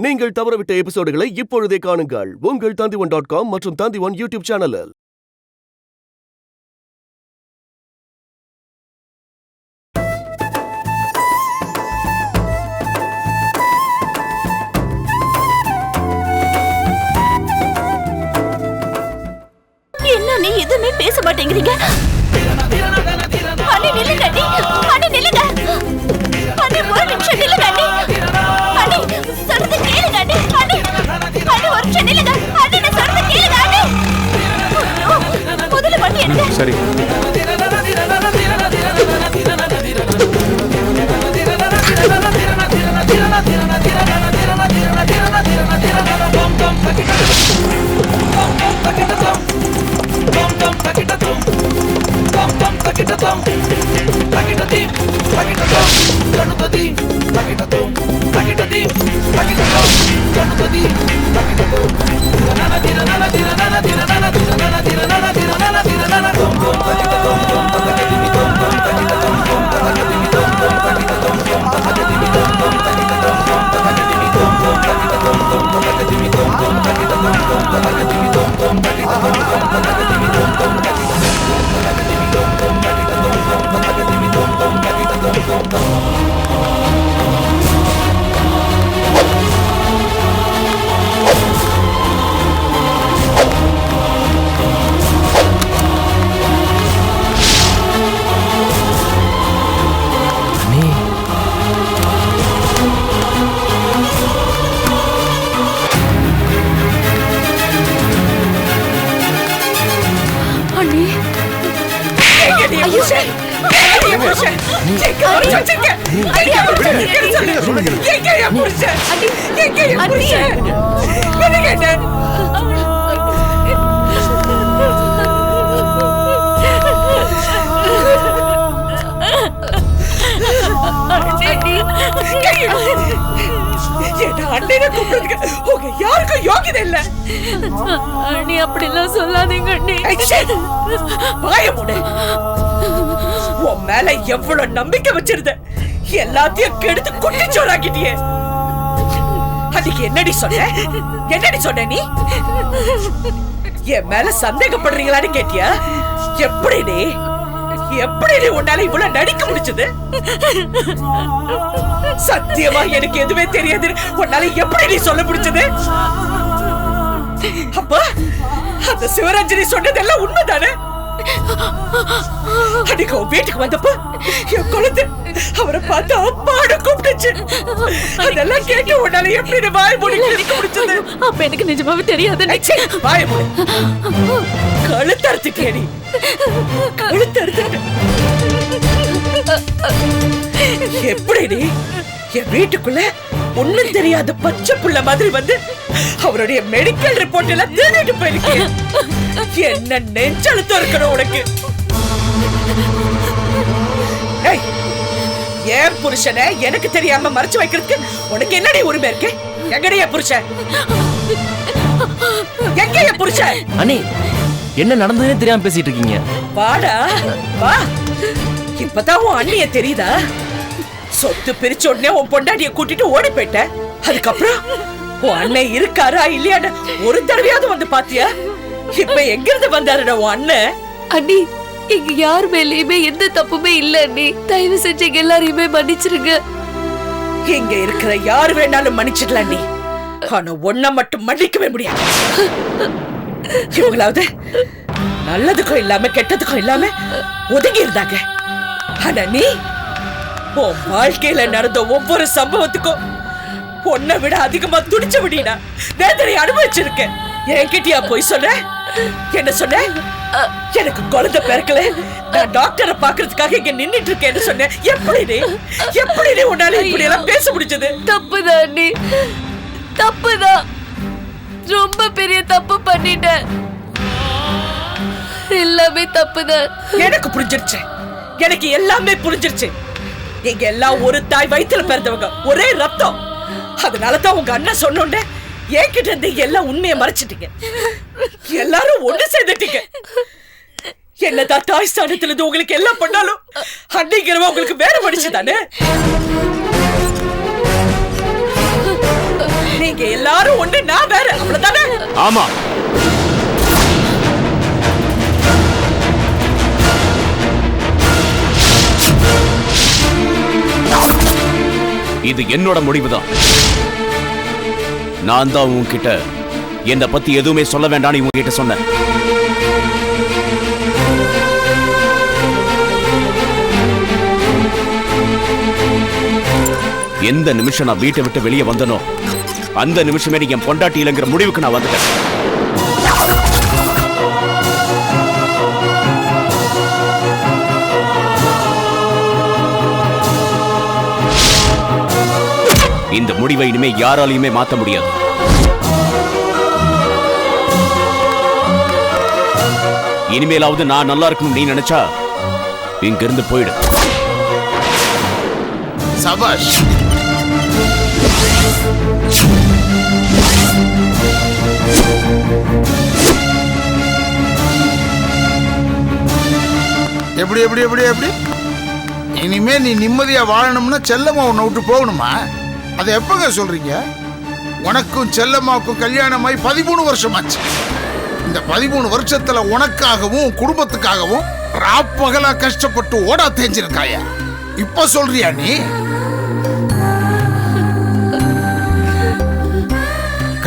நீங்கள் தவறவிட்ட எபிசோடுகளை இப்பொழுதே காணுங்கள் உங்கள் Tandivan.com மற்றும் Tandivan யூடியூப் சேனலில். என்ன நீ எதுவுமே பேச மாட்டேங்கிறீங்க? அண்ணி நில்லுங்க, அண்ணி நில்லுங்க, அண்ணி ஒரு நிமிஷம் நில்லுங்க, அண்ணி சொல்றது கேளுங்க, அண்ணி ஒரு நிமிஷம் நில்லுங்க, அண்ணி நான் சொல்றது கேளுங்க, அண்ணி முதல்ல வண்டி எடுங்க. சரி. யாருக்கும் யோகிதை இல்ல. அண்ணி அப்படிலாம் சொல்லாதீங்க அண்ணி. உன் மேல எவ்வளவு நம்பிக்கை வச்சிருந்த எல்லாத்தையும் கெடுத்து குட்டிச்சோறாக்கிட்டியே. அதுக்கு என்னடி சொன்ன நீ? என் மேல சந்தேகப்படுறீங்களான்னு கேட்டியா? எப்படி நீ உன்னால இவ்வளவு நடிக்க முடிச்சது? சத்தியமா எனக்கு எதுவுமே தெரியாது. உன்னால எப்படி நீ சொல்ல முடிச்சது? அப்பா அந்த சிவராஜினி சொன்னதெல்லாம் உண்மைதானே? அன்னைக்கு உன் வீட்டுக்கு வந்தப்ப என் குழந்தை அவரை பார்த்து அப்பாடு கூப்பிட்டுச்சு. அதெல்லாம் கேட்டு உன்னால எப்படி வாய் மூடி நிக்க முடிச்சது? அப்ப எனக்கு நிஜமாவே தெரியாது. வாய் மூடி கழுத்தறுத்துட்டேடி. எப்படி என் வீட்டுக்குள்ள ஒண்ணும் தெரியாத பச்சை புள்ள மாதிரி வந்து அவருடைய மெடிக்கல் ரிப்போர்ட் எல்லாம் தேடிட்டு போயிருக்கு. என்ன நெஞ்சழுத்தம் இருக்கணும் உனக்கு? ஏன் புருஷனை எனக்கு தெரியாம மறைச்சு வைக்கிறதுக்கு உனக்கு என்னடி உரிமை இருக்கு? எங்கடைய புருஷன்? எங்கடைய புருஷன்? அண்ணி என்ன நடந்ததுன்னு தெரியாம பேசிட்டு இருக்கீங்க. வாடா வா. இப்பதான் உன் அண்ணிய தெரியுதா? சொத்து பிரிச்ச உடனே உன் பொண்டாட்டிய கூட்டிட்டு ஓடி போயிட்ட. அதுக்கப்புறம் உன் அண்ணன் இருக்காரா இல்லையான்னு ஒரு தடவையாவது வந்து பாத்தியா? இப்ப எங்க இருந்து வந்தாருடா உன் அண்ணன்? அண்ணி இங்க யார் மேலயுமே எந்த தப்புமே இல்ல அண்ணி. தயவு செஞ்சு எல்லாரையுமே மன்னிச்சிருங்க. இங்க இருக்கிற யாரு வேணாலும் மன்னிச்சிடலாம் நீ. ஆனா ஒன்ன மட்டும் மன்னிக்கவே முடியாது. இவங்களாவது நல்லதுக்கும் இல்லாம கெட்டதுக்கும் இல்லாம ஒதுங்கி இருந்தாங்க. ஆனா நீ உன் வாழ்க்கையில நடந்த ஒவ்வொரு சம்பவத்துக்கும் பொண்ணை விட அதிகமா துடிச்ச விடினா வேதனை அனுபவிச்சிருக்க. என்கிட்டயா போய் சொன்ன? என்ன சொன்ன? எனக்கு குழந்தை பிறக்கல, நான் டாக்டரை பாக்குறதுக்காக இங்க நின்னுட்டு இருக்கேன்னு சொன்ன. எப்படி உன்னால இப்படி எல்லாம் பேச முடிஞ்சது? தப்புதான் அண்ணி, தப்புதான். ரொம்ப பெரிய தப்பு பண்ணிட்டேன். எல்லாமே தப்புதான். எனக்கு புரிஞ்சிருச்சு. எனக்கு எல்லாமே புரிஞ்சிருச்சு. நீங்க எல்லாம் ஒரு தாய் வயித்துல பிறந்தவங்க, ஒரே ரத்தம். அதனாலதான் உங்க அண்ணன் சொன்னோன்னு என்கிட்ட இருந்து எல்லாம் உண்மையை மறைச்சிட்டீங்க. எல்லாரும் ஒண்ணு சேர்ந்துட்டீங்க. என்னதான் தாய் ஸ்தானத்துல இருந்து உங்களுக்கு எல்லாம் பண்ணாலும் அன்னைக்கிறவ உங்களுக்கு வேற மனுஷன் தானே. எல்லாரும் ஒண்ணு, நான் வேற, அவ்வளவுதானே? ஆமா. இது என்னோட முடிவுதான். நான் தான் உன்கிட்ட என்னை பத்தி எதுவுமே சொல்ல வேண்டாம்னு உங்ககிட்ட சொன்னேன். எந்த நிமிஷம் நான் வீட்டை விட்டு வெளியே வந்தனோ அந்த நிமிஷமே நீ என் பொண்டாட்டி இல்லைங்கிற முடிவுக்கு நான் வந்துட்டேன். இந்த முடிவை இனிமே யாராலையுமே மாத்த முடியாது. இனிமேலாவது நான் நல்லா இருக்கணும் நீ நினைச்சா இங்க இருந்து போயிடு. சபாஷ். எப்படி எப்படி எப்படி எப்படி இனிமே நீ நிம்மதியா வாழணும்னா செல்லம்மா உன்னை விட்டு போகணுமா? அதை எப்பங்க சொல்றீங்க? உனக்கும் செல்லம்மாவுக்கும் கல்யாணமாய் 13 வருஷம் ஆச்சு. இந்த 13 வருஷத்துல உனக்காகவும் குடும்பத்துக்காகவும் ராப்பகலா கஷ்டப்பட்டு ஓடா தேஞ்சிருக்காயா. இப்ப சொல்றியா நீ?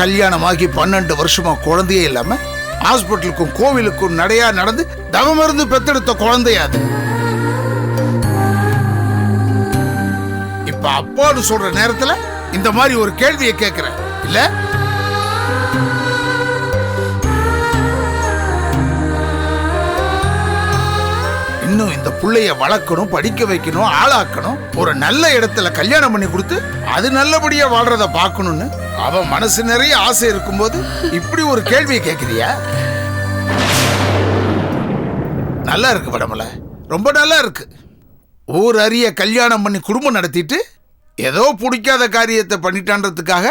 கல்யாணமாகி 12 வருஷமா குழந்தையே இல்லாம ஹாஸ்பிட்டலுக்கும் கோவிலுக்கும் நடையா நடந்து தவமிருந்து பெத்தெடுத்த குழந்தையா அது. இப்ப அப்பான்னு சொல்ற நேரத்துல இந்த மாதிரி ஒரு கேள்வியை கேட்கிறேன் இல்ல? இன்னும் இந்த புள்ளைய வளர்க்கணும், படிக்க வைக்கணும், ஆளாக்கணும், ஒரு நல்ல இடத்துல கல்யாணம் பண்ணி கொடுத்து அது நல்லபடியா வாழ்றத பார்க்கணும்னு அவன் மனசு நிறைய ஆசை இருக்கும்போது இப்படி ஒரு கேள்வியை கேட்கிறியா? நல்லா இருக்கு படமல, ரொம்ப நல்லா இருக்கு. ஊர் அறிய கல்யாணம் பண்ணி குடும்பம் நடத்திட்டு ஏதோ பிடிக்காத காரியத்தை பண்ணிட்டான்றதுக்காக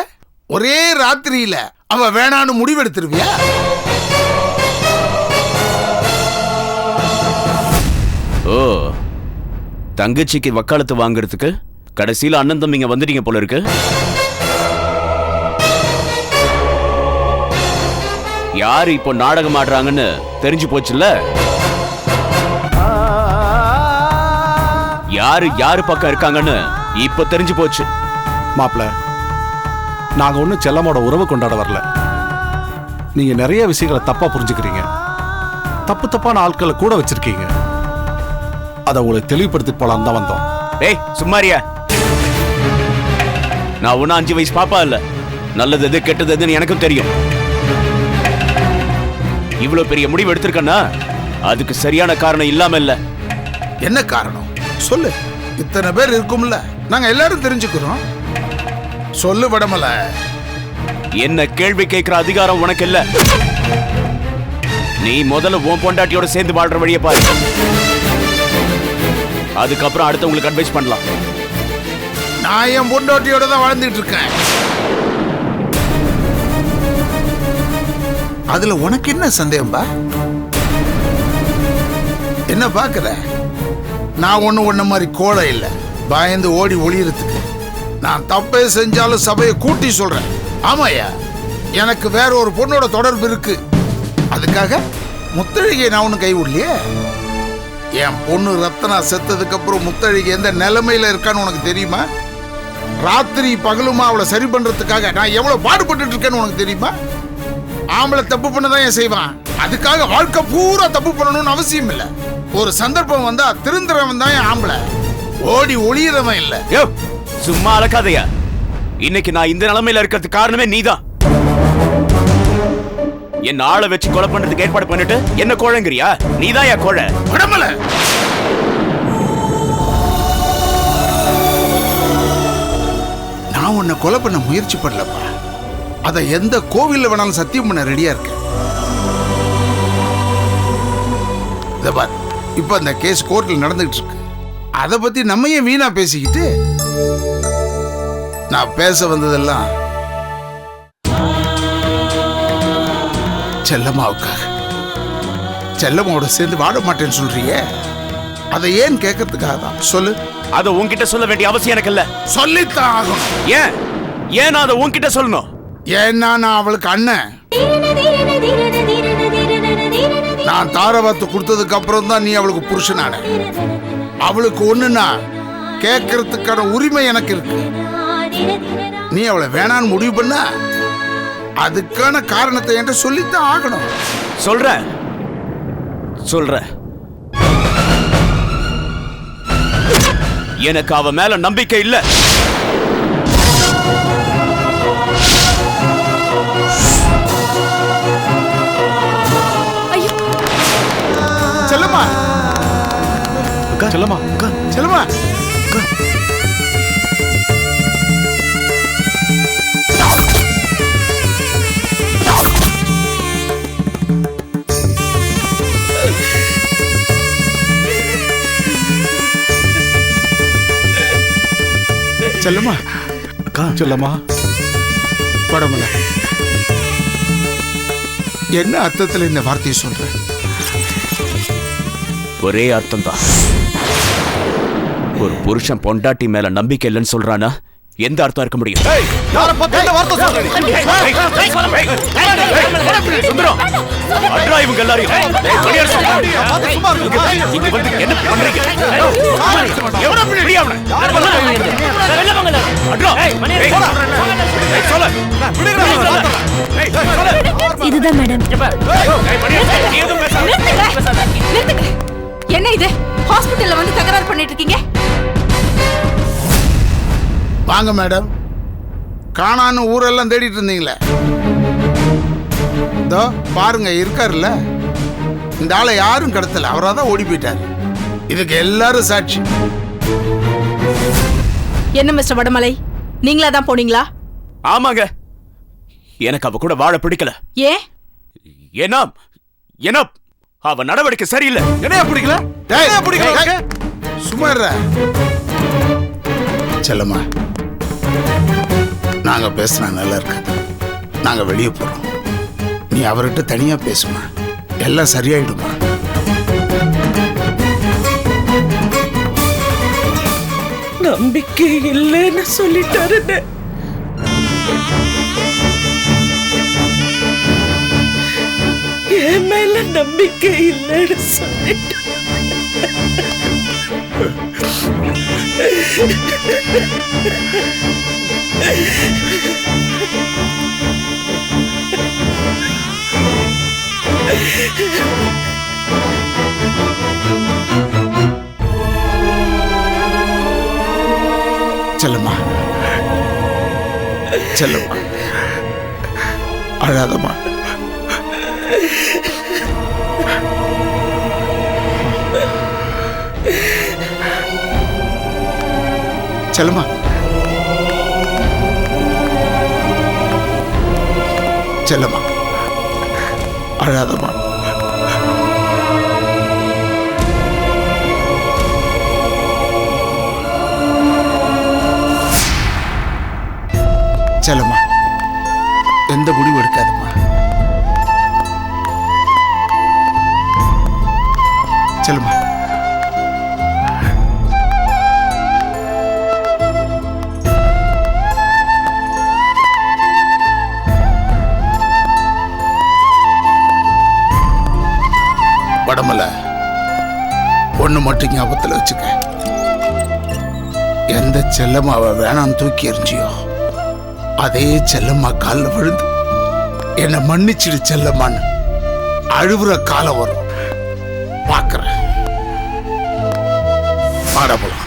ஒரே ராத்திரியில அவ வேணான்னு முடிவெடுத்துருவியா? ஓ, தங்கச்சிக்கு வக்காலத்து வாங்குறதுக்கு கடைசியில அண்ணன் தம்பிங்க வந்துட்டீங்க போல இருக்கு. யாரு இப்போ நாடகம் ஆடுறாங்கன்னு தெரிஞ்சு போச்சுல்ல? யாரு யாரு பக்கம் இருக்காங்கன்னு இப்ப தெரிஞ்சு போச்சு. மாப்பிள்ள, நாங்க ஒன்னும் செல்லமோட உறவு கொண்டாட வரல. நீங்க நிறைய விஷயங்களை தப்பா புரிஞ்சுக்கிறீங்க. தப்பு தப்பான ஆட்களை கூட வச்சிருக்கீங்க. அதை உங்களுக்கு தெளிவுபடுத்தி போலாம் தான் வந்தோம். ஏய் சும்மாரியா, நான் ஒன்னும் 5 வயசு பாப்பா இல்ல. நல்லது எது கெட்டது எதுன்னு எனக்கும் தெரியும். இவ்வளவு பெரிய முடிவு எடுத்திருக்கேன்னா அதுக்கு சரியான காரணம் இல்லாம இல்ல. என்ன காரணம் சொல்லு. இத்தனை பேர் இருக்கும்ல, நாங்க எல்லாரும் தெரிஞ்சுக்கிறோம். சொல்லு படமல. என்ன கேள்வி கேட்கிற அதிகாரம் உனக்கு இல்ல. நீ முதல்ல உன் பொண்டாட்டியோட சேர்ந்து வாழ்ற வழியை பாரு. அதுக்கப்புறம் அடுத்தவங்களுக்கு அட்வைஸ் பண்ணலாம். நான் என் பொண்டாட்டியோட தான் வாழ்ந்துட்டு இருக்கேன். அதுல உனக்கு என்ன சந்தேகம்பா? என்ன பாக்குற? நான் ஒண்ணு மாதிரி கோழை இல்ல, பயந்து ஓடி ஒளியறதுக்கு. நான் தப்பே செஞ்சாலும் சபையை கூட்டி சொல்றேன். ஆமாயா, எனக்கு வேற ஒரு பொண்ணோட தொடர்பு இருக்கு. அதுக்காக முத்தழகியை நான் ஒண்ணு கை விடலையே. என் பொண்ணு ரத்னா செத்ததுக்கு அப்புறம் முத்தழகி எந்த நிலைமையில இருக்கான்னு உனக்கு தெரியுமா? ராத்திரி பகலுமா அவளை சரி பண்றதுக்காக நான் எவ்வளவு பாடுபட்டு இருக்கேன்னு உனக்கு தெரியுமா? ஆம்பளை தப்பு பண்ணதான் ஏன் செய்வான்? அதுக்காக வாழ்க்கை பூரா தப்பு பண்ணணும்னு அவசியம் இல்ல. ஒரு சந்தர்ப்பம் வந்தா திருந்துறவன் தான் என் ஆம்பளை, ஓடி ஒளியறவன் இல்ல. யோ சும்மா அலக்காதையா. இன்னைக்கு நான் இந்த நிலைமையில இருக்கிறதுக்கு காரணமே நீதான். என்ன ஆளை வச்சு கொலை பண்றதுக்கு ஏற்பாடு பண்ணிட்டு என்ன கோழைங்கிறியா? நீதான் என் கோழை. விடமல. நான் உன்னை கொலை பண்ண முயற்சி பண்ணலப்பா. அதை எந்த கோவில்ல வேணாலும் சத்தியம் பண்ண ரெடியா இருக்கேன். இப்ப அந்த கேஸ் கோர்ட்ல நடந்துட்டு இருக்கு. அதை பத்தி நம்ம ஏன் வீணா பேசிக்கிட்டு? நான் பேச வந்ததெல்லாம் செல்லம்மாவுக்காக. செல்லம்மாவோட சேர்ந்து வாழ மாட்டேன்னு சொல்றீங்க, அதை ஏன் கேட்கறதுக்காக தான். சொல்லு. அதை உன்கிட்ட சொல்ல வேண்டிய அவசியம் எனக்கு இல்ல. சொல்லித்தான் ஆகணும். ஏன் நான் அதை உன்கிட்ட சொல்லணும்? ஏன்னா நான் அவளுக்கு அண்ணன். நான் தாரவாத்து கொடுத்ததுக்கு அப்புறம் தான் நீ அவளுக்கு புருஷனான. அவளுக்கு ஒண்ணுன்னா கேட்கறதுக்கான உரிமை எனக்கு இருக்கு. நீ அவளை வேணான்னு முடிவு பண்ண அதுக்கான காரணத்தை என்கிட்ட சொல்லித்தான் ஆகணும். சொல்ற எனக்கு அவ மேல நம்பிக்கை இல்ல. செல்லம்மா செல்லம்மா செல்லம்மா செல்லம்மா செல்லம்மா படமல என்ன அர்த்தத்தில் இந்த வார்த்தையை சொல்ற? ஒரே அர்த்தம் தான். ஒரு புருஷன் பொண்டாட்டி மேல நம்பிக்கை இல்லைன்னு சொல்றானா எந்த அர்த்தம் இருக்க முடியும்? இவங்க எல்லாரையும் இதுதான் மேடம். என்ன இது? ஹாஸ்பிட்டல்ல வந்து தகராறு பண்ணிட்டு இருக்கீங்க? வாங்க மேடம். காணான்னு ஊரெல்லாம் தேடிட்டு இருந்தீங்களே, இதோ பாருங்க இருக்காருல்ல. இந்த ஆளை யாரும் கடத்தல, அவரா தான் ஓடி போயிட்டாரு. இதுக்கு எல்லாரும் சாட்சி. என்ன மிஸ்டர் வடமலை, நீங்களா தான் போனீங்களா? ஆமாங்க. எனக்கு அவ கூட வாழ பிடிக்கல. ஏன்? ஏன்னா அவ நடவடிக்கை சரியில்லை. என்னையா பிடிக்கல? சும்மா இருடா. செல்லம்மா, நாங்க பேசினா நல்லா இருக்காது. நாங்க வெளியே போறோம். நீ அவர்கிட்ட தனியா பேசுமா, எல்லாம் சரியாயிடுமா? நம்பிக்கை இல்லைன்னு சொல்லிட்டாருன்னு என் மேல நம்பிக்கை இல்லைன்னு சொல்லிட்டு செல்லம்மா, செல்லம்மா, அழாதம்மா. செல்லம்மா, செல்லம்மா, அழாதம்மா. செல்லம்மா, எந்த முடிவு எடுக்காதம்மா. செல்லம்மா, படமல ஒண்ணு மட்டும் ஞாபகத்துல வச்சுக்க. எந்த செல்லம்மாவை வேணாம் தூக்கி எறிஞ்சியோ அதே செல்லம்மா காலில் விழுந்து என்னை மன்னிச்சிடு செல்லம்மான்னு அழுவுற காலம் வரும். பார்க்கிறேன். பாடப்போலாம்.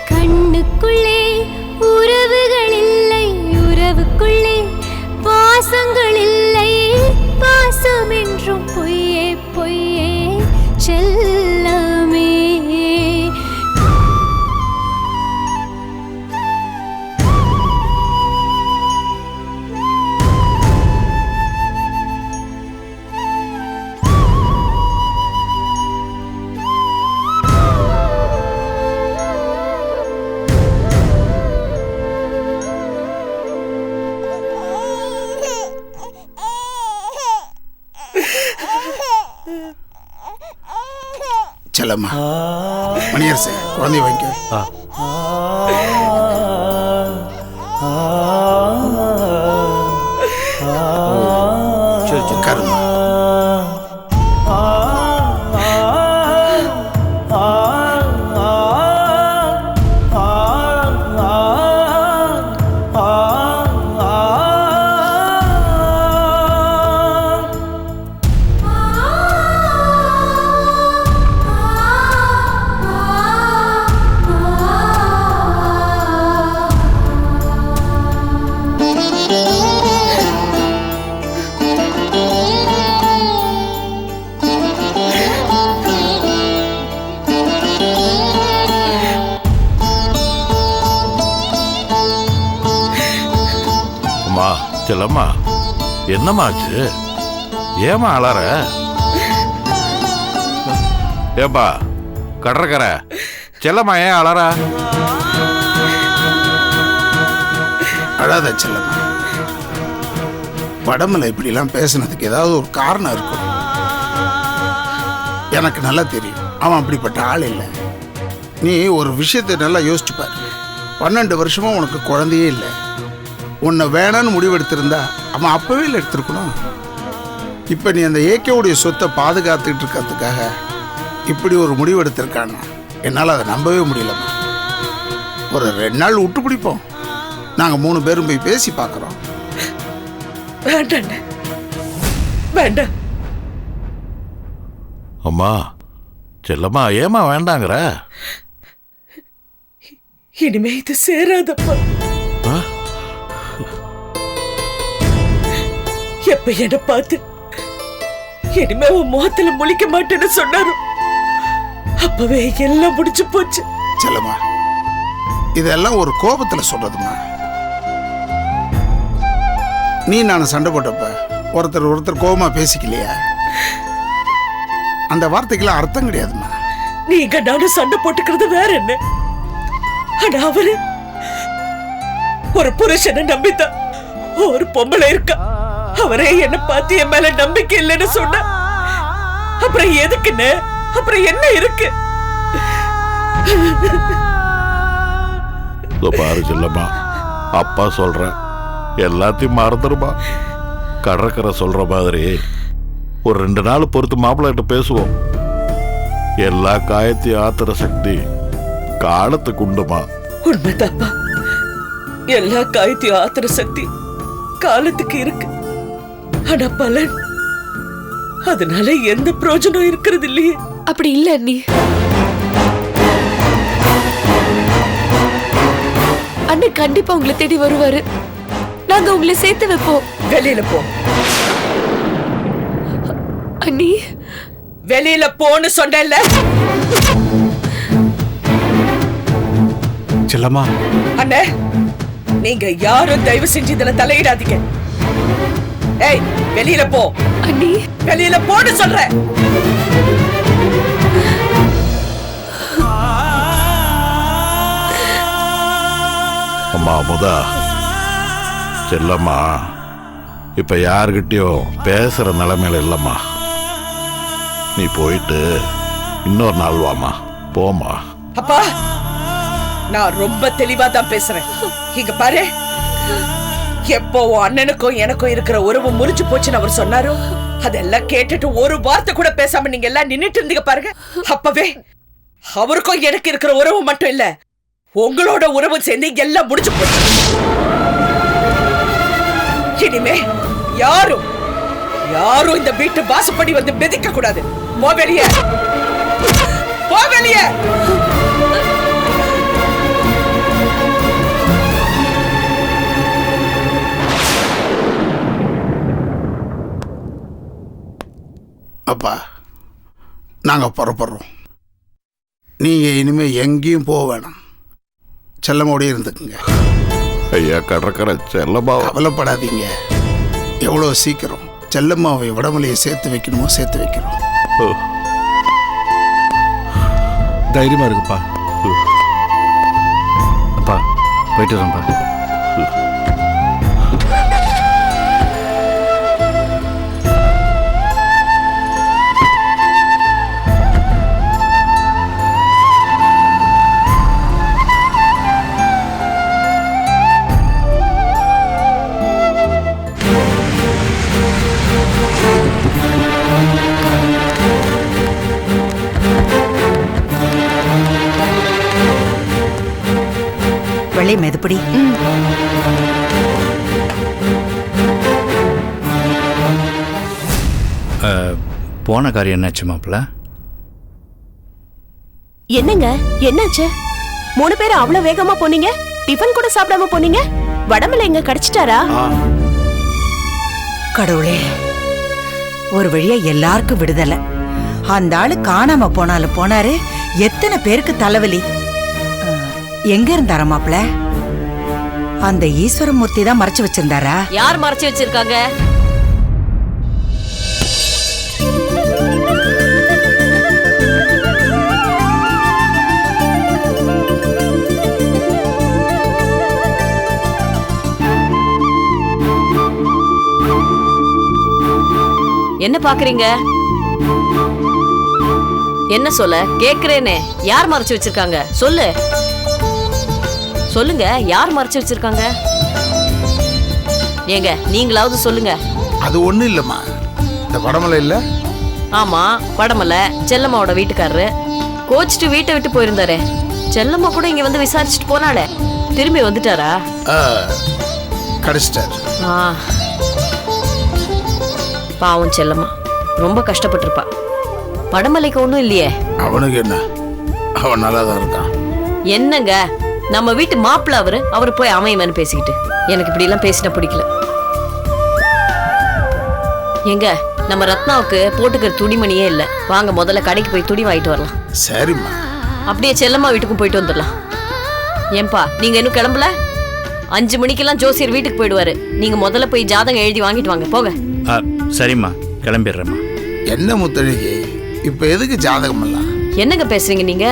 கண்ணுக்குள்ளே உறவுகள் இல்லை, உறவுக்குள்ளே பாசங்கள் இல்லை. பாசம் என்றும் பொய்யே பொய்யே செல்லமே. செல்லம்மா. மணியரசு குழந்தைய வாங்கிக்க. சரி கருமா. செல்லம்மா, என்னமாச்சு? ஏமா அலற? ஏப்பா கடற்கரை செல்லம்மா, ஏன் அலற? அழாத செல்லம்மா. படமில் இப்படிலாம் பேசுனதுக்கு ஏதாவது ஒரு காரணம் இருக்கும். எனக்கு நல்லா தெரியும் அவன் அப்படிப்பட்ட ஆள் இல்லை. நீ ஒரு விஷயத்தை நல்லா யோசிச்சு பாரு. 12 வருஷமா உனக்கு குழந்தையே இல்லை. உன்னை வேணான்னு முடிவெடுத்திருந்தா அவன் அப்பவே இல்லை எடுத்திருக்கணும். இப்போ நீ அந்த ஏகேவுடைய சொத்தை பாதுகாத்துக்கிட்டு இருக்கிறதுக்காக இப்படி ஒரு முடிவு எடுத்திருக்கான்னா என்னால் அதை நம்பவே முடியலம்மா. ஒரு 2 நாள் விட்டு பிடிப்போம். நாங்கள் 3 பேரும் போய் பேசி பார்க்குறோம். வேண்டாம் வேண்டாம். அம்மா செல்லம்மா, ஏமா வேண்டாங்கிற? இனிமே இது சேராதப்பா. எப்ப என்ன பார்த்து இனிமே உன் முகத்துல முழிக்க மாட்டேன்னு சொன்னாரோ அப்பவே எல்லாம் முடிச்சு போச்சு. செல்லம்மா, இதெல்லாம் ஒரு கோபத்தில் சொல்றதுமா. நீ நான் சண்டை போட்டப்ப ஒருத்தர் கோபமா பேசிக்கலையா? அந்த வார்த்தைக்கெல்லாம் அர்த்தம் கிடையாதுமா. நீங்க நானும் சண்டை போட்டுக்கிறது வேற என்ன? ஆனா அவரு ஒரு புருஷனை நம்பித்தான் ஒரு பொம்பளை இருக்கா. அவரே என்ன பார்த்து என் மேல நம்பிக்கை இல்லைன்னு சொன்ன அப்புறம் எதுக்குன்னு? அப்புறம் என்ன இருக்கு? பாரு செல்லம்மா, அப்பா சொல்றேன், எல்லாத்தையும் மறந்துடுமா. கடற்கரை சொல்ற மாதிரி ஒரு 2 நாள் பொறுத்து மாப்பிள்ளைகிட்ட பேசுவோம். எல்லா காயத்தையும் ஆத்துற சக்தி காலத்துக்கு உண்டுமா. உண்மைதாப்பா, எல்லா காயத்தையும் ஆத்துற சக்தி காலத்துக்கு இருக்கு. ஆனா பலன் அதனால எந்த பிரயோஜனம் இருக்கிறது இல்லையே. அப்படி இல்ல அண்ணி. அண்ணன் கண்டிப்பா உங்களை தேடி வருவாரு. நாங்க உங்களை சேர்த்து வைப்போம். வெளியில போ அண்ணி. வெளியில போன்னு சொன்னேன்ல. செல்லம்மா. அண்ணே, நீங்க யாரும் தயவு செஞ்சு இதுல தலையிடாதீங்க. ஏய், வெளியில போ அண்ணி. வெளியில போன்னு சொல்றேன். அம்மா முதா செல்லம்மா, இப்ப யாருகிட்டயும் பேசுற நிலைமையில இல்லம்மா. நீ போயிட்டு இன்னொரு நாள் வாமா. போமா. அப்பா, நான் ரொம்ப தெளிவா தான் பேசுறேன். இங்க பாரு, எப்போ அண்ணனுக்கும் எனக்கும் இருக்கிற உறவு முறிஞ்சு போச்சுன்னு அவர் சொன்னாரோ அதெல்லாம் கேட்டுட்டு ஒரு வார்த்தை கூட பேசாம நீங்க எல்லாம் நின்னுட்டு இருந்தீங்க பாருங்க. அப்பவே அவருக்கும் எனக்கு இருக்கிற உறவு மட்டும் இல்ல, உங்களோட உறவு சேர்ந்து எல்லாம் முடிஞ்சு போச்சு. இனிமே யாரும் யாரும் இந்த வீட்டு வாசப்படி வந்து மிதிக்க கூடாது. போ வெளியே, போ வெளியே. அப்பா, நாங்க புறப்படுறோம். நீங்க இனிமே எங்கேயும் போக வேணாம். செல்லமோட இருந்துக்குங்க. ஐயா கடற்கரை செல்லம்மா, கவலைப்படாதீங்க. எவ்வளோ சீக்கிரம் செல்லம்மாவை விடமலையை சேர்த்து வைக்கணுமோ சேர்த்து வைக்கிறோம். தைரியமா இருக்குப்பா. அப்பா போயிட்டு வரேன்ப்பா. வெள்ளை மெதுப்படி. போன காரியம் என்னாச்சு மாப்பிள்ள? என்னங்க என்னாச்சு? 3 பேரும் அவ்வளவு வேகமா போனீங்க, டிஃபன் கூட சாப்பிடாம போனீங்க. வடமலை எங்க கடிச்சிட்டாரா? கடவுளே, ஒரு வழியா எல்லாருக்கும் விடுதலை. அந்த ஆளு காணாம போனாலும் போனாரு. எத்தனை பேருக்கு தலைவலி. எங்க இருந்தாரா மாப்பிள்ள? அந்த ஈஸ்வரமூர்த்தி தான் மறைச்சு வச்சிருந்தாரா? யார் மறைச்சு வச்சிருக்காங்க? என்ன பாக்குறீங்க? என்ன சொல்ல கேக்குறேனே? யார் மறைச்சு வச்சிருக்காங்க? சொல்லு சொல்லுங்க, யார் மறைச்சு வச்சிருக்காங்க? ஏங்க நீங்களாவது சொல்லுங்க. அது ஒண்ணும் இல்லம்மா, இந்த வடமலை இல்ல. ஆமா, வடமலை செல்லம்மாவோட வீட்டுக்காரரு கோச்சிட்டு வீட்டை விட்டு போயிருந்தாரு. செல்லம்மா கூட இங்க வந்து விசாரிச்சுட்டு போனாலே, திரும்பி வந்துட்டாரா? கடிச்சிட்டாரு. பாவம் செல்லம்மா ரொம்ப கஷ்டப்பட்டிருப்பா. வடமலைக்கு ஒண்ணும் இல்லையே. அவனுக்கு என்ன, அவன் நல்லா தான் இருக்கான். என்னங்க நம்ம வீட்டு மாப்பிள்ள அவரு போய் அமையமன்னு பேசிக்கிட்டு, எனக்கு இப்படி எல்லாம் பேசினா பிடிக்கல. எங்க நம்ம ரத்னாவுக்கு போட்டுக்கிற துணிமணியே இல்ல. வாங்க முதல்ல கடைக்கு போய் துணி வாங்கிட்டு வரலாம். சரிம்மா. அப்படியே செல்லம்மா வீட்டுக்கும் போயிட்டு வந்துடலாம். ஏன்பா நீங்க இன்னும் கிளம்பல? 5 மணிக்கெல்லாம் ஜோசியர் வீட்டுக்கு போயிடுவாரு. நீங்க முதல்ல போய் ஜாதகம் எழுதி வாங்கிட்டு வாங்க. போங்க. சரிம்மா, கிளம்பிடுறேம்மா. என்ன முத்தழகி, இப்ப எதுக்கு ஜாதகம் எல்லாம்? என்னங்க பேசுறீங்க நீங்க?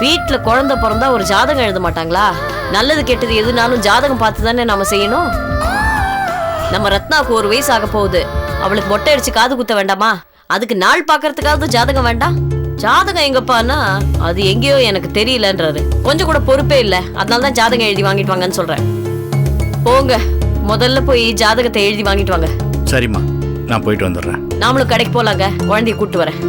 வீட்டுல குழந்தை பிறந்தா ஒரு ஜாதகம் எழுத மாட்டாங்களா? நல்லது கெட்டது எதுனாலும் ஜாதகம் பார்த்து தானே நாம செய்யணும். நம்ம ரத்னாவுக்கு 1 வயசு ஆக போகுது. அவளுக்கு மொட்டை அடிச்சு காது குத்த வேண்டாமா? அதுக்கு நாள் பாக்குறதுக்காவது ஜாதகம் வேண்டாம்? ஜாதகம் எங்கப்பான்னா அது எங்கேயோ எனக்கு தெரியலன்றாரு. கொஞ்சம் கூட பொறுப்பே இல்ல. அதனாலதான் ஜாதகம் எழுதி வாங்கிட்டு வாங்கன்னு சொல்றேன். போங்க முதல்ல போய் ஜாதகத்தை எழுதி வாங்கிட்டு வாங்க. சரிம்மா, நான் போயிட்டு வந்துடுறேன். நாமளும் கடைக்கு போலாங்க. குழந்தைய கூட்டு வரேன்.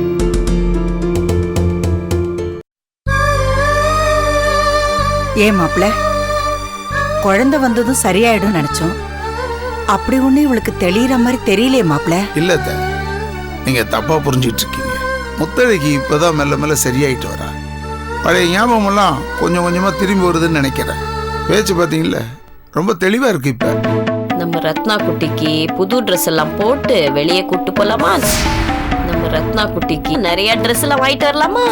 ஏன் மாப்பிள்ள, குழந்தை வந்ததும் சரியாயிடும் நினைச்சோம். அப்படி ஒண்ணு இவளுக்கு தெளிகிற மாதிரி தெரியலையே மாப்பிள்ள. இல்ல, நீங்க தப்பா புரிஞ்சிட்டு இருக்கீங்க. முத்தழகி இப்பதான் மெல்ல மெல்ல சரியாயிட்டு வரா. பழைய ஞாபகம் எல்லாம் கொஞ்சம் கொஞ்சமா திரும்பி வருதுன்னு நினைக்கிறேன். பேச்சு பாத்தீங்களா, ரொம்ப தெளிவா இருக்கு. இப்ப நம்ம ரத்னா குட்டிக்கு புது ட்ரெஸ் எல்லாம் போட்டு வெளியே கூட்டு போலாமா? நம்ம ரத்னா குட்டிக்கு நிறைய ட்ரெஸ் எல்லாம் வாங்கிட்டு வரலாமா?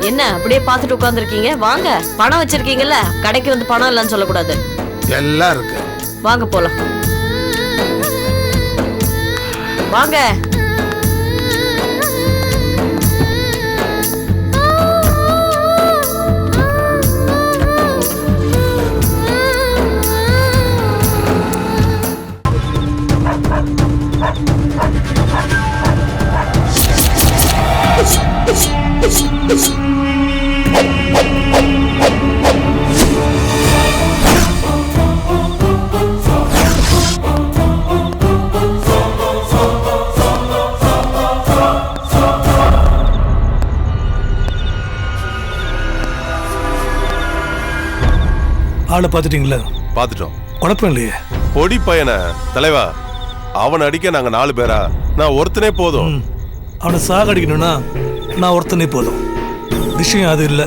என்ன அப்படியே பார்த்துட்டு உட்கார்ந்துருக்கீங்க? வாங்க, பணம் வச்சிருக்கீங்கல்ல, கடைக்கு வந்து பணம் இல்லைன்னு சொல்லக்கூடாது. எல்லாம் இருக்கு. வாங்க போலாம். வாங்க. ஆளை பார்த்துட்டீங்களா? பார்த்துட்டோம். குழப்பம் இல்லையே. பொடி பையனை தலைவா, அவன் அடிக்க நாங்க 4 பேரா? நான் ஒருத்தனே போதும். அவனை சாகடிக்கணும்னா நான் ஒருத்தனே போதும். விஷயம் அது இல்லை,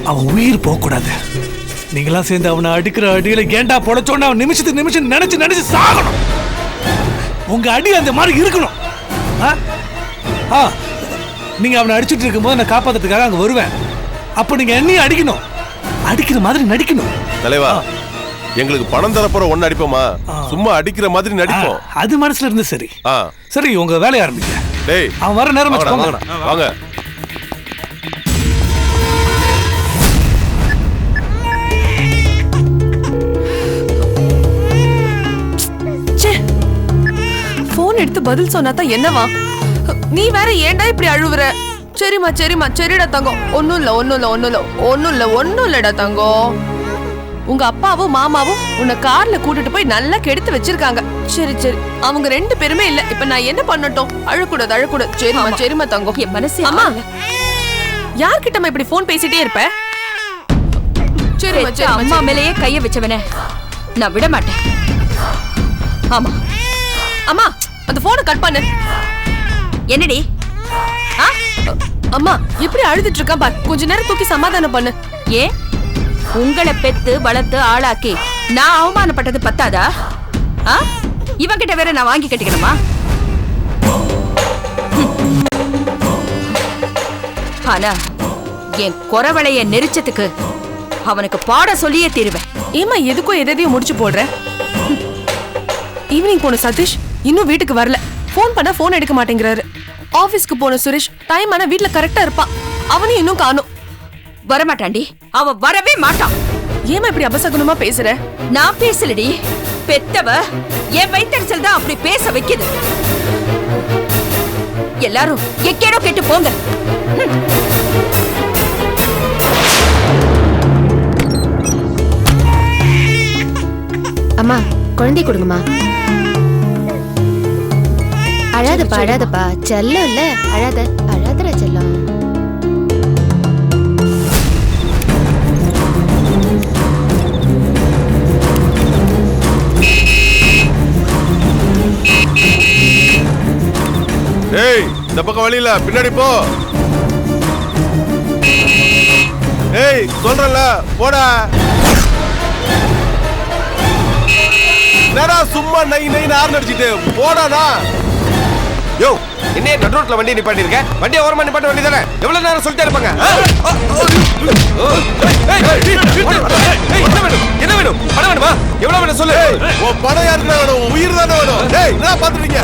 அவன் உயிர் போகக்கூடாது. நீங்களாம் சேர்ந்து அவனை அடிக்கிற அடியில ஏண்டா பொழைச்சோன்னு அவன் நிமிஷத்துக்கு நிமிஷம் நினைச்சு சாகணும். உங்க அடி அந்த மாதிரி இருக்கணும். நீங்க அவனை அடிச்சுட்டு இருக்கும்போது நான் காப்பாத்துறதுக்காக அங்க வருவேன். அப்ப நீங்க என்னையும் அடிக்கணும், அடிக்கிற மாதிரி நடிக்கணும். தலைவா, எங்களுக்கு பணம் தரப்போற ஒன்னு அடிப்போமா? சும்மா அடிக்கிற மாதிரி நடிப்போம். அது மனசுல இருந்து சரி. சரி, உங்க வேலையை ஆரம்பிங்க. டேய், அவன் வர நேரம் வாங்க. போன் எடுத்து பதில் சொன்னாதான் என்னவா? நீ வேற ஏன்டா இப்படி அழுவுற? சரிம்மா சரிடா தங்கம். ஒன்னும் இல்லடா தங்கம். உங்க அப்பாவும் மாமாவும் உன்னை கார்ல கூட்டிட்டு போய் நல்லா கெடுத்து வச்சிருக்காங்க. சரி அவங்க 2 பேருமே இல்ல. இப்ப நான் என்ன பண்ணட்டும்? அழக்கூடாது. சரிம்மா தங்கம். என் மனசு. அம்மா யார்கிட்ட இப்படி போன் பேசிட்டே இருப்ப? பெத்த அம்மா மேலேயே கைய வச்சவனே நான் விட மாட்டேன். ஆமா அம்மா, அந்த போனை கட் பண்ணு. என்னடி? அம்மா எப்படி அழுதுட்டு இருக்கா பார், கொஞ்ச நேரம் தூக்கி சமாதானம் பண்ணு. ஏன் உங்களை பெத்து வளர்த்து ஆளாக்கி நான் அவமானப்பட்டது பத்தாதா? இவன் கிட்ட வேற நான் வாங்கி கட்டிக்கணுமா? ஆனா என் குறவளைய நெரிச்சதுக்கு அவனுக்கு பாட சொல்லியே தீருவேன். ஏமா எதுக்கும் எதையும் முடிச்சு போடுற? ஈவினிங் போன சதீஷ் இன்னும் வீட்டுக்கு வரல. போன் பண்ணா போன் எடுக்க மாட்டேங்கிறாரு. ஆபீஸ்க்கு போன சுரேஷ் டைம் ஆனா வீட்டுல கரெக்டா இருப்பான். அவனையும் இன்னும் காணோம். வரமாட்டாண்டி, அவன் வரவே மாட்டான். ஏமா இப்படி அபசகுனமா பேசுற? நான் பேசலடி, பெத்தவ என் வயிற்றறிச்சல் தான் அப்படி பேச வைக்குது. எல்லாரும் எக்கேடோ கேட்டு போங்க. அம்மா குழந்தை கொடுங்கம்மா. அழாதப்பா அழாதப்பா, செல்லம் இல்ல, அழாத அழாதரா செல்லம். ஏய், இந்த பக்கம் வழியில பின்னாடி போ. ஏய், சொல்றல போடா. நேரா சும்மா நை நைன்னு ஆர்ன் அடிச்சிட்டு போடாடா. யோ, என்ன நடு ரோட்ல வண்டி நிப்பாட்டி இருக்க? வண்டியை ஓரமா நிப்பாட்ட வேண்டியதானே? எவ்வளவு நேரம் சொல்லிட்டே இருப்பாங்க? என்ன வேணும்? பணம் வேணுமா? எவ்வளவு வேணும் சொல்லு. பணம் யாருக்கு வேணும்? உயிர் தானே வேணும். டேய், என்ன பாத்துறீங்க?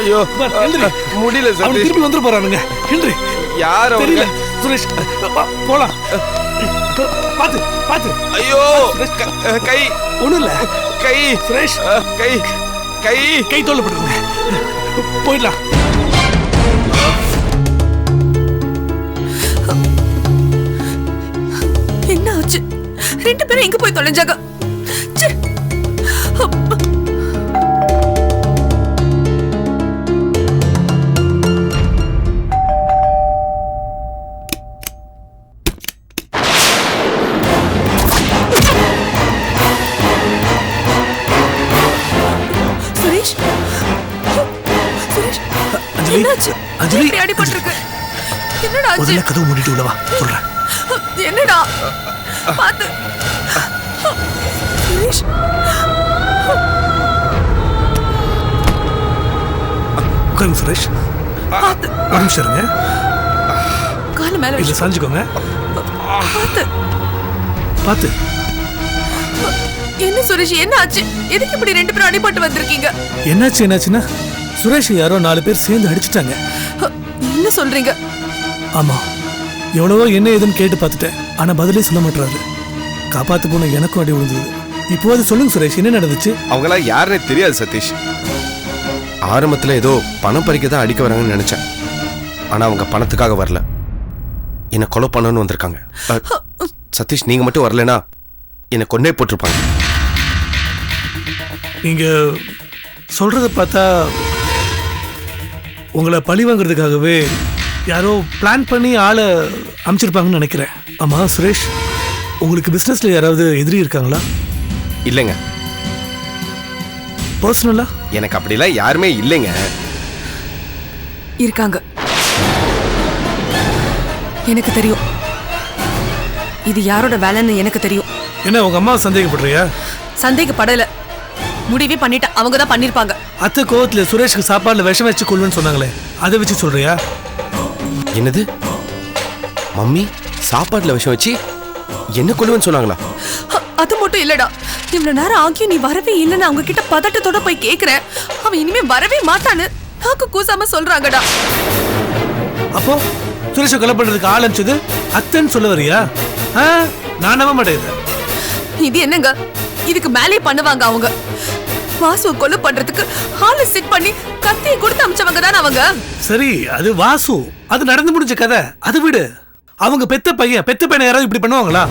ஐயோ முடியல சார். திருப்பி வந்து போறானுங்க. ஹென்றி யார் அவங்க? சுரேஷ் போலாம். பாத்து பாத்து. ஐயோ கை ஒண்ணும் இல்ல. கை சுரேஷ் கை கை கை தோல்ல போட்டுருங்க. போயிடலாம். என்ன ஆச்சு? ரெண்டு பேரும் எங்க போய் தொலைஞ்சாங்க? சுரேஷ், சுரேஷ், என்னாச்சு? அஞ்சலி, அடிபட்டிருக்கு. என்னடா ஆச்சு? முதல்ல கதவு மூடிட்டு உள்ள வா, சொல்றேன். என்னடா? பாத்து. சுரேஷ், உட்காருங்க சுரேஷ். பாத்து. ஒரு நிமிஷம் இருங்க. கால மேல இல்ல சாஞ்சுக்கோங்க. பாத்து. பாத்து. என்ன சுரேஷ், என்ன ஆச்சு? எதுக்கு இப்படி ரெண்டு பேரும் அடிபட்டு வந்திருக்கீங்க? என்னாச்சுன்னா சுரேஷ் யாரோ 4 பேர் சேர்ந்து அடிச்சிட்டாங்க. என்ன சொல்றீங்க? ஆமா, எவ்வளவோ என்ன ஏதுன்னு கேட்டு பார்த்துட்டேன். ஆனா பதிலே சொல்ல மாட்டாரு. காப்பாத்து போன எனக்கும் அடி விழுந்தது. இப்போது சொல்லுங்க சுரேஷ், என்ன நடந்துச்சு? அவங்களாம் யாருன்னே தெரியாது சதீஷ். ஆரம்பத்துல ஏதோ பணம் பறிக்க தான் அடிக்க வராங்கன்னு நினைச்சேன். ஆனா அவங்க பணத்துக்காக வரல, என்னை கொலை பண்ணணும்னு வந்திருக்காங்க. சதீஷ், நீங்க மட்டும் வரலனா என்னை கொண்டே போட்டிருப்பாங்க. நீங்க சொல்றத பார்த்தா உங்களை பழி வாங்குறதுக்காகவே யாரோ பிளான் பண்ணி ஆளை அமைச்சிருப்பாங்கன்னு நினைக்கிறேன். ஆமா சுரேஷ், உங்களுக்கு பிசினஸ்ல யாராவது எதிரி இருக்காங்களா? இல்லைங்க. பர்சனலா? எனக்கு அப்படிலாம் யாருமே இல்லைங்க. இருக்காங்க, எனக்கு தெரியும். இது யாரோட வேலைன்னு எனக்கு தெரியும். என்ன உங்க அம்மா சந்தேகப்படுறியா? சந்தேகப்படல, முடிவே பண்ணிட்டா. அவங்க தான் பண்ணிருப்பாங்க. அத்தை கோவத்துல சுரேஷ்க்கு சாப்பாடுல விஷம் வச்சு கொள்ளுன்னு சொன்னாங்களே, அதை வச்சு சொல்றியா? என்னது? மம்மி சாப்பாட்டுல விஷம் வச்சு என்ன கொள்ளுவேன்னு சொன்னாங்களா? அது மட்டும் இல்லடா, இவ்வளவு நேரம் ஆகியும் நீ வரவே இல்லைன்னு அவங்க கிட்ட பதட்டத்தோட போய் கேக்குறேன். அவன் இனிமே வரவே மாட்டான்னு நாக்கு கூசாம சொல்றாங்கடா. அப்போ சுரேஷை கொலை பண்றதுக்கு ஆள் அனுப்பிச்சது அத்தைன்னு சொல்ல வரியா? நான் நம்ப மாட்டேன். இது என்னங்க, இதுக்கு மேலே பண்ணுவாங்க அவங்க. வாசுவை கொலை பண்றதுக்கு ஆளை செட் பண்ணி கத்தியை கொடுத்து அமிச்சவங்க தானே அவங்க. சரி, அது வாசு, அது நடந்து முடிஞ்ச கதை, அது விடு. அவங்க பெத்த பையனை யாராவது இப்படி பண்ணுவாங்களா?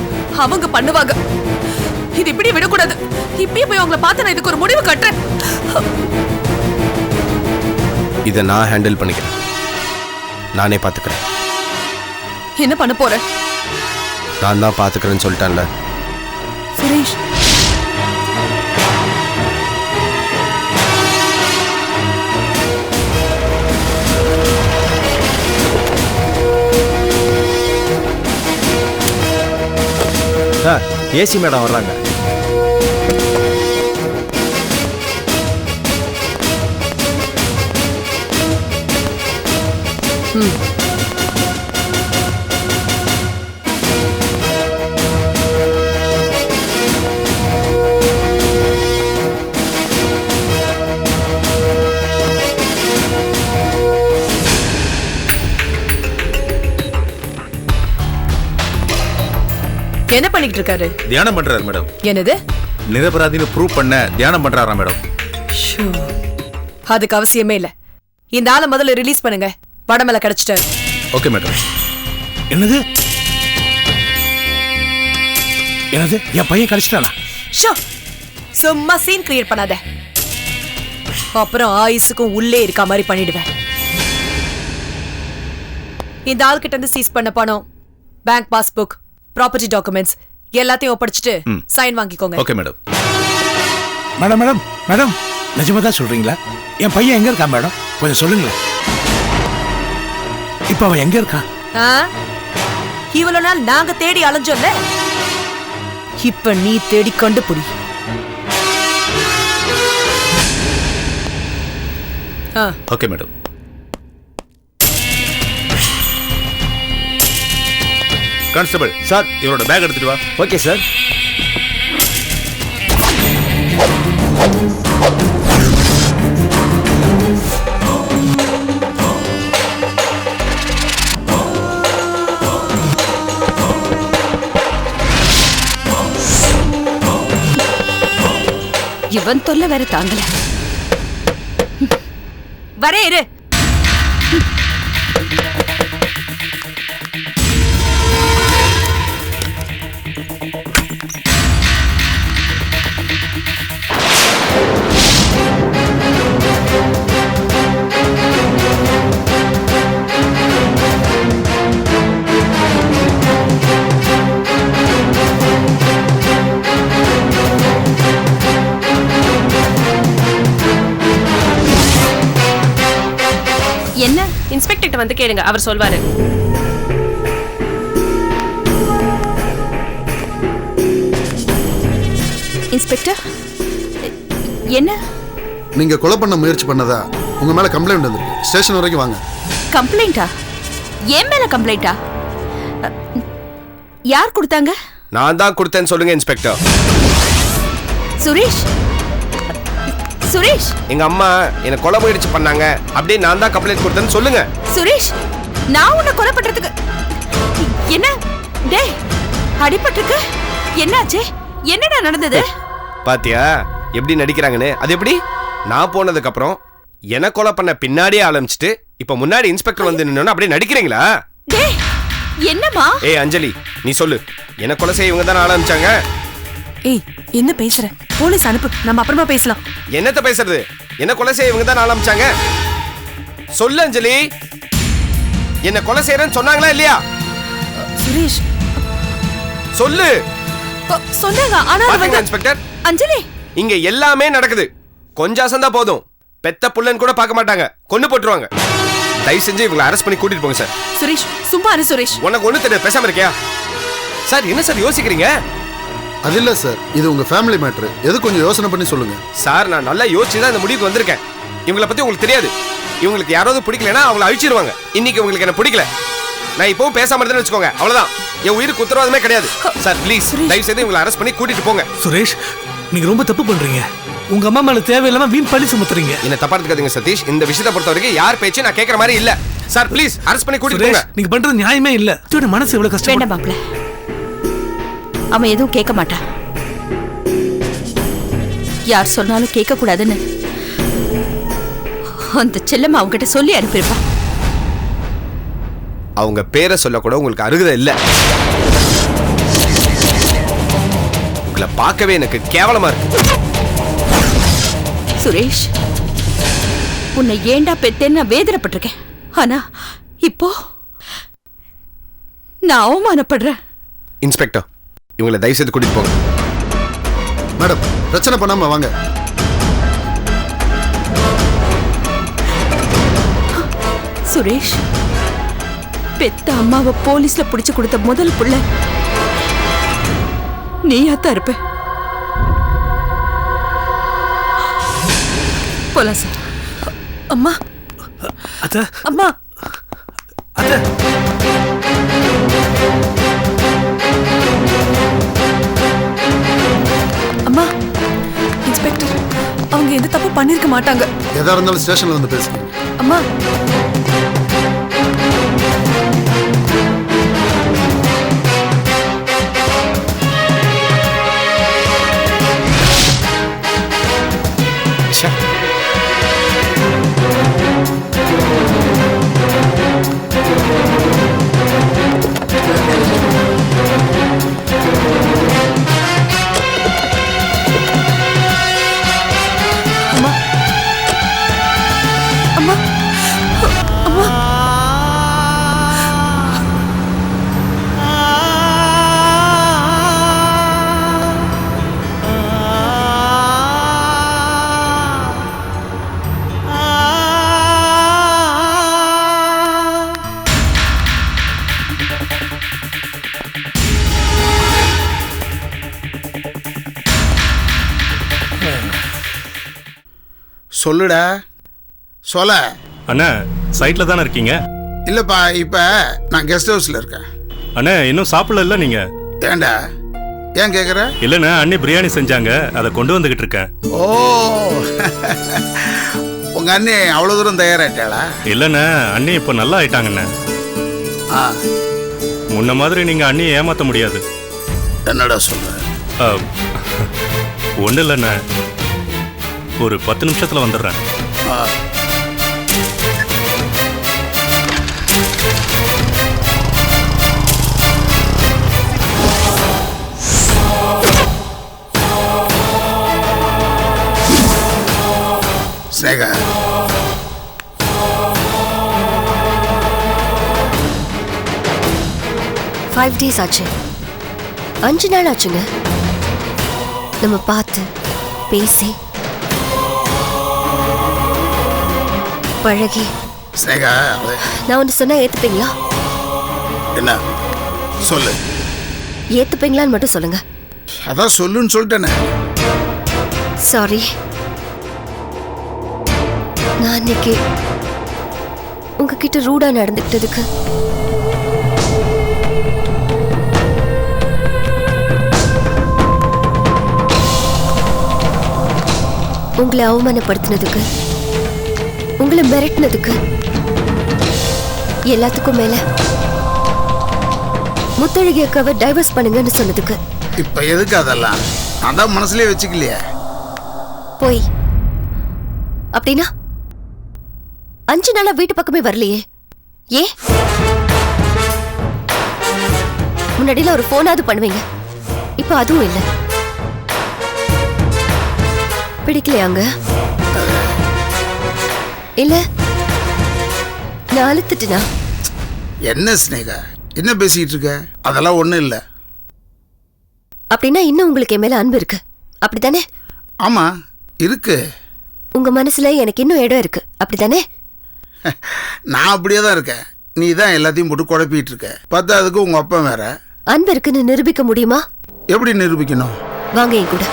அவங்க பண்ணுவாங்க. இது இப்படி விடக்கூடாது. இப்பயே போய் அவங்கள பார்த்து நான் இதுக்கு ஒரு முடிவு கட்டுறேன். இதை நான் ஹேண்டில் பண்ணிக்கிறேன், நானே பாத்துக்கிறேன். என்ன பண்ண போற? நான் தான் பாத்துக்கிறேன்னு சொல்லிட்டேன்ல. சுரேஷ், ஏசி மேடம் வர்றாங்க. என்ன பண்ணிட்டு இருக்காரு? தியானம் பண்றாரு மேடம். என்னது? நிரபராதின்னு ப்ரூவ் பண்ண தியானம் பண்றாரா மேடம்? அதுக்கு அவசியமே இல்ல. இந்த ஆளை முதல்ல ரிலீஸ் பண்ணுங்க. வடமேல கிடைச்சிட்டாரு. Okay madam. என்னது? என் பையன் கிடைச்சிட்டானா? சும்மா சீன் கிரியேட் பண்ணாத, அப்புறம் ஆயுசுக்கும் உள்ளே இருக்க மாதிரி பண்ணிடுவேன். இந்த ஆள் கிட்ட இருந்து சீஸ் பண்ண பணம், பேங்க் பாஸ்புக், ப்ராப்பர்ட்டி டாக்குமெண்ட்ஸ் எல்லாத்தையும் ஒப்படைச்சிட்டு சைன் வாங்கிக்கோங்க. Okay madam. Madam madam madam, நிஜமா தான் சொல்றீங்களா? என் பையன் எங்க இருக்கான் மேடம்? கொஞ்சம் சொல்லுங்களேன். இப்ப அவன் எங்க இருக்கான்? இவ்வளவு நாள் நாங்க தேடி அலைஞ்சோம்ல, இப்ப நீ தேடி கண்டுபிடி. Okay madam. கான்ஸ்டபிள் சார், இவரோட பேக் எடுத்துட்டு வா. Okay sir. இவன் தொல்லை வேற தாங்கல. வரே இரு. என்ன? இன்ஸ்பெக்டர் வந்து கேளுங்க, அவர் சொல்வாரு. இன்ஸ்பெக்டர், என்ன? நீங்க கொலை பண்ண முயற்சி பண்ணதா உங்க மேல கம்ப்ளைண்ட் வந்திருக்கு. ஸ்டேஷன் வரைக்கும் வாங்க. கம்ப்ளைண்டா? ஏன் மேல கம்ப்ளைண்டா? யார் கொடுத்தாங்க? நான் தான் கொடுத்தேன்னு சொல்லுங்க இன்ஸ்பெக்டர். சுரேஷ், சுரேஷ், எங்க அம்மா என்ன கொலை முயற்சி பண்ணாங்க, அப்படியே நான் தான் கம்ப்ளைண்ட் கொடுத்தேன்னு சொல்லுங்க. சுரேஷ், நான் உன்னை கொலை பண்றதுக்கு என்ன? டேய், அடிபட்டிருக்கு. என்னாச்சு? என்னடா நடந்தது? பாத்தியா எப்படி நடிக்கிறாங்கன்னு? அது எப்படி? நான் போனதுக்கு அப்புறம் என்ன கொலை பண்ண பின்னாடியே ஆரம்பிச்சுட்டு இப்ப முன்னாடி இன்ஸ்பெக்டர் வந்து நின்னு அப்படியே நடிக்கிறீங்களா? என்னமா? ஏய் அஞ்சலி, நீ சொல்லு, என்ன கொலை செய்ய இவங்க தானே ஆரம்பிச்சாங்க? ஏய் என்ன பேசுற? போலீஸ் அனுப்பு, நம்ம அப்புறமா பேசலாம். என்னத்த பேசுறது? என்ன கொலை செய்ய இவங்க தானே ஆரம்பிச்சாங்க? சொல்லு அஞ்சலி, என்ன கொலை செய்யறேன்னு சொன்னாங்களா இல்லையா? சுரேஷ் சொல்லு. சொன்னாங்க. ஆனா பாத்தீங்களா இன்ஸ்பெக்டர், அஞ்சலி இங்க எல்லாமே நடக்குது. கொஞ்சம் அசந்தா போதும், பெத்த புள்ளன்னு கூட பார்க்க மாட்டாங்க, கொன்னு போட்டுருவாங்க. தயவு செஞ்சு இவங்களை அரெஸ்ட் பண்ணி கூட்டிட்டு போங்க சார். சுரேஷ் சும்மா இரு சுரேஷ். உனக்கு ஒண்ணு தெரியாது, பேசாம இருக்கியா? சார் என்ன சார் யோசிக்கிறீங்க? அது இல்ல சார், இது உங்க ஃபேமிலி மேட்டர். எது கொஞ்சம் யோசனை பண்ணி சொல்லுங்க சார். நான் நல்லா யோசிச்சு தான் இந்த முடிவுக்கு வந்திருக்கேன். இவங்களை பத்தி உங்களுக்கு தெரியாது. இவங்களுக்கு யாராவது பிடிக்கலன்னா அவங்களை அழிச்சிருவாங்க. இன்னைக்கு உங்களுக்கு என்ன பிடிக்கல, நான் இப்பவும் பேசாம இருந்தேன்னு வச்சுக்கோங்க, அவ்வளவுதான். என் உயிருக்கு உத்தரவாதமே கிடையாது. சார் ப்ளீஸ் தயவு செய்து இவங்களை அரெஸ்ட் பண்ணி கூட்டிட்டு போங்க. சுரேஷ், நீங்க ரொம்ப தப்பு பண்றீங்க. உங்க அம்மா மேல தேவையில்லாம வீண் பழி சுமத்துறீங்க. என்ன தப்பா எடுத்துக்காதீங்க சதீஷ். இந்த விஷயத்தை பொறுத்த வரைக்கும் யார் பேச்சு நான் கேட்கற மாதிரி இல்ல. சார் ப்ளீஸ் அரெஸ்ட் பண்ணி கூட்டிட்டு போங்க. நீங்க பண்றது நியாயமே இல்ல. தோட மனசு எவ்வளவு கஷ்டம். வேண்டாம் மாப்ள, அவன் எதுவும் கேட்க மாட்டான். யார் சொன்னாலும் கேட்க கூடாதுன்னு அந்த செல்லம்மா அவங்க கிட்ட சொல்லி அனுப்பியிருப்பா. அவங்க பேரை சொல்ல கூட உங்களுக்கு அருகதை இல்ல. உங்களை பார்க்கவே எனக்கு கேவலமா இருக்கு. சுரேஷ், உன்னை ஏண்டா பெத்தேன்னு நான் வேதனைப்பட்டிருக்கேன். ஆனா இப்போ நான் அவமானப்படுறேன். இன்ஸ்பெக்டர், இவங்களை தயவு செய்து கூட்டிட்டு போங்க. மேடம், பிரச்சனை பண்ணாம வாங்க. சுரேஷ், பெத்த அம்மாவை போலீஸ்ல புடிச்சு கொடுத்த முதல் புள்ள நீயாத்தான் இருப்ப. போலாம் சார். அம்மா அத்த, அம்மா அத்த. அம்மா, இன்ஸ்பெக்டர் அவங்க எந்த தப்பு பண்ணிருக்க மாட்டாங்க. எதா இருந்தாலும் ஸ்டேஷன்ல வந்து பேசுங்க. அம்மா சொல்லுடா, சொல்ல. அண்ணா சைட்ல தானே இருக்கீங்க? இல்லப்பா, இப்ப நான் கெஸ்ட் ஹவுஸ்ல இருக்கேன். அண்ணா இன்னும் சாப்பிடல நீங்க? ஏண்டா, ஏன் கேக்குற? இல்லண்ணா, அண்ணி பிரியாணி செஞ்சாங்க, அதை கொண்டு வந்துகிட்டு இருக்கேன். ஓ, உங்க அண்ணி அவ்வளவு தூரம் தயாராயிட்டாளா? இல்லண்ணா, அண்ணி இப்ப நல்லா ஆயிட்டாங்கண்ணா. முன்ன மாதிரி நீங்க அண்ணியை ஏமாத்த முடியாது. என்னடா சொல்ற? ஒண்ணு இல்லண்ணா, ஒரு 10 நிமிஷத்துல வந்துடுறேன். ஸ்னேகா, 5 days ஆச்சு. 5 நாள் ஆச்சுங்க நம்ம பார்த்து பேசி பழகி. ஸ்னேகா, நான் ஒன்று சொன்னா ஏத்துப்பீங்களா? என்ன சொல்லு. ஏத்துப்பீங்களான்னு மட்டும் சொல்லுங்க. அதான் சொல்லுன்னு சொல்லிட்டேனே. சாரி, நான் அன்னைக்கு உங்ககிட்ட ரூடா நடந்துக்கிட்டதுக்கு உங்களை அவமானப்படுத்தினதுக்கு, உங்களை மிரட்டினதுக்கு, எல்லாத்துக்கும் மேல முத்தழகி அக்காவை டைவர்ஸ் பண்ணுங்கன்னு சொன்னதுக்கு. இப்ப எதுக்கு அதெல்லாம்? அதான் மனசுலயே வச்சுக்கலையே. போய் அப்படின்னா 5 நாளா வீட்டு பக்கமே வரலையே. ஏ முன்னாடிலாம் ஒரு போனாவது பண்ணுவீங்க, இப்ப அதுவும் இல்ல. பிடிக்கலையாங்க? இல்ல நான் அழுத்துட்டேனா? என்ன ஸ்னேகா என்ன பேசிட்டு இருக்க? அதெல்லாம் ஒண்ணும் இல்ல. அப்படின்னா இன்னும் உங்களுக்கு என் மேல அன்பு இருக்கு, அப்படித்தானே? ஆமா இருக்கு. உங்க மனசுல எனக்கு இன்னும் இடம் இருக்கு, அப்படித்தானே? நான் அப்படியே தான் இருக்கேன். நீ தான் எல்லாத்தையும் போட்டு குழப்பிட்டு இருக்க. பார்த்தா அதுக்கு உங்க அப்பா வேற. அன்பு இருக்குன்னு நிரூபிக்க முடியுமா? எப்படி நிரூபிக்கணும்? வாங்க என் கூட.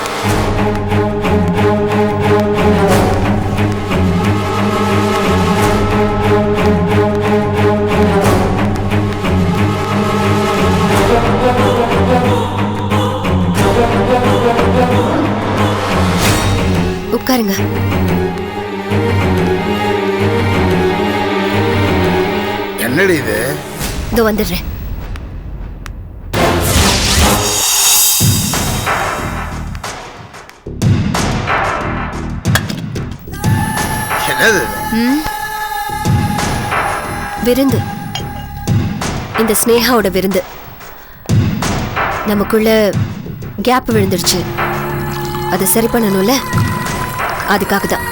உட்காருங்க. என்னடி இது? இதோ வந்துடுறேன். என்னது? விருந்து. இந்த ஸ்னேகாவோட விருந்து. நமக்குள்ள கேப் விழுந்துடுச்சு, அதை சரி பண்ணணும்ல, அதுக்காக தான்.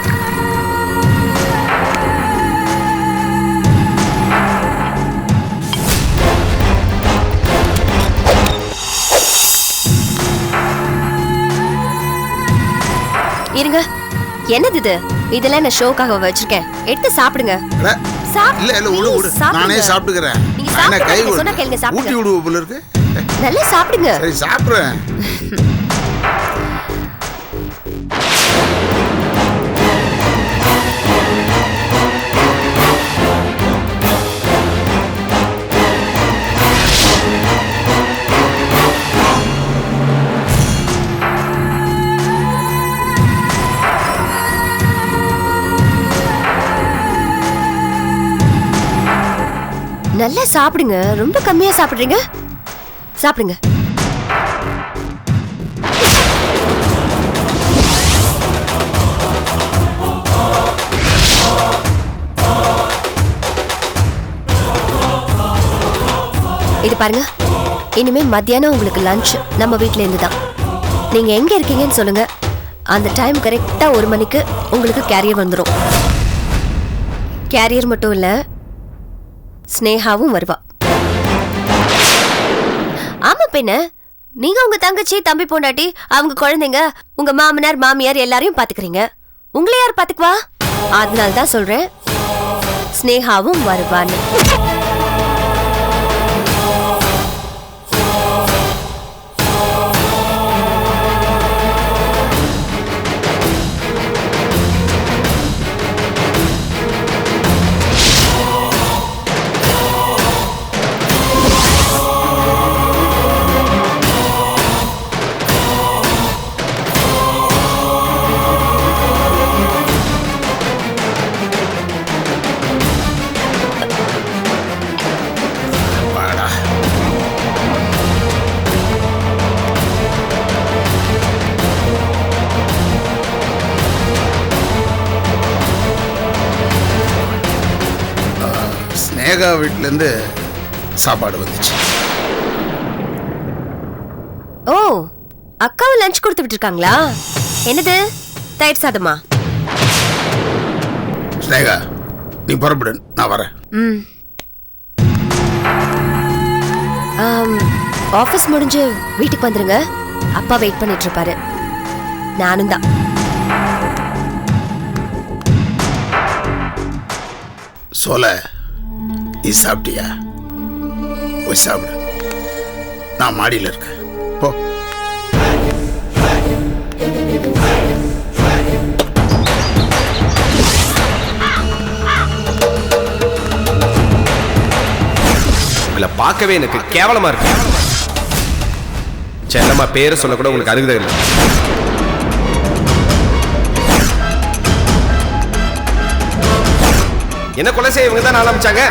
இருங்க, என்னது இது? இதெல்லாம் என்ன ஷோக்காக வச்சிருக்கேன், எடுத்து சாப்பிடுங்க. இல்ல இல்ல விடு விடு, நானே சாப்பிட்டுக்கிறேன். என்ன கை ஊட்டி விடுவ போல இருக்கு. நல்லா சாப்பிடுங்க. சரி சாப்பிடுறேன். நல்லா சாப்பிடுங்க, ரொம்ப கம்மியா சாப்பிடுறீங்க. சாப்பிடுங்க. இது பாருங்க, இனிமே மத்தியானம் உங்களுக்கு லஞ்ச் நம்ம வீட்ல இருந்து தான். நீங்க எங்க இருக்கீங்கன்னு சொல்லுங்க, அந்த டைம் கரெக்டா 1 மணிக்கு உங்களுக்கு கேரியர் வந்துடும். கேரியர் மட்டும் இல்ல, ஸ்னேகாவும் வருவா. ஆமா பெண்ண, நீங்க உங்க தங்கச்சி, தம்பி, பொண்டாட்டி, அவங்க குழந்தைங்க, உங்க மாமனார் மாமியார் எல்லாரையும் பாத்துக்கிறீங்க. உங்களை யார் பாத்துக்குவா? அதனால தான் சொல்றேன், ஸ்னேகாவும் வருவான்னு. ஸ்னேகா வீட்டிலேருந்து சாப்பாடு வந்துச்சு. ஓ, அக்காவும் லஞ்ச் கொடுத்துட்டு இருக்காங்களா? என்னது, தயிர் சாதமா? ஸ்னேகா நீ புறப்படு, நான் வரேன். ஆஃபீஸ் முடிஞ்சு வீட்டுக்கு வந்துருங்க, அப்பா வெயிட் பண்ணிட்டு இருப்பாரு. நானும் தான். சோல, நீ சாப்பிட்டியா? போய் சாப்பிடு, நான் மாடியில் இருக்கேன். போ. உங்களை பார்க்கவே எனக்கு கேவலமா இருக்கு. செல்லம்மா பேரை சொல்ல கூட உங்களுக்கு அருகதை இல்லை. என்ன கொலை செய்ய இவங்க தான் ஆரம்பிச்சாங்க?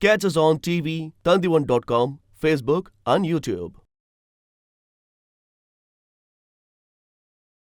Catch us on TV, Tandivan.com, Facebook and YouTube.